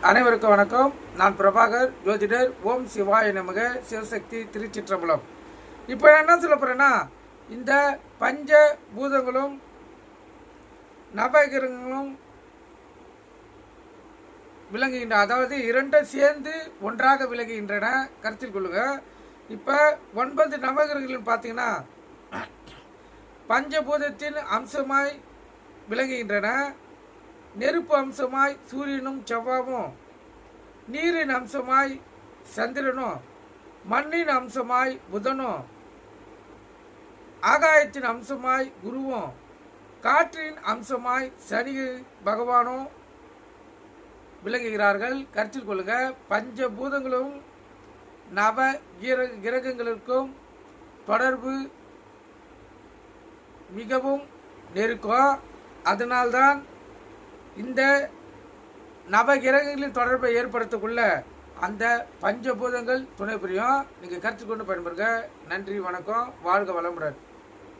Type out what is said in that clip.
அனைவருக்கும் வணக்கம். நான் பிரபாகர், ஜோதிடர். ஓம் சிவாய நமக. சிவசக்தி, திருச்சிற்றம்பலம். இப்போ என்ன சொல்ல போகிறேன்னா, இந்த பஞ்ச பூதங்களும் நவகிரகங்களும் விளங்குகின்றன, அதாவது இரண்டும் சேர்ந்து ஒன்றாக விளங்குகின்றன, கருத்தில் கொள்ளுங்க. இப்போ 9 நவகிரகங்கள் பார்த்தீங்கன்னா பஞ்சபூதத்தின் அம்சமாய் விளங்குகின்றன. நெருப்பு அம்சமாய் சூரியனும் செவ்வாயும், நீரின் அம்சமாய் சந்திரனும், மண்ணின் அம்சமாய் புதனும், ஆகாயத்தின் அம்சமாய் குருவும், காற்றின் அம்சமாய் சனி பகவானும் விளங்குகிறார்கள். கருத்தில் கொள்ளுங்க. பஞ்சபூதங்களும் நவ கிரகங்களுக்கும் தொடர்பு மிகவும் நெருக்கம். அதனால்தான் இந்த நவகிரகங்களின் தொடர்பை ஏற்படுத்தக்குள்ள அந்த பஞ்சபூதங்கள் துணை புரியும். நீங்கள் கருத்து கொண்டு பயன்படுங்க. நன்றி, வணக்கம், வாழ்க வளமுடன்.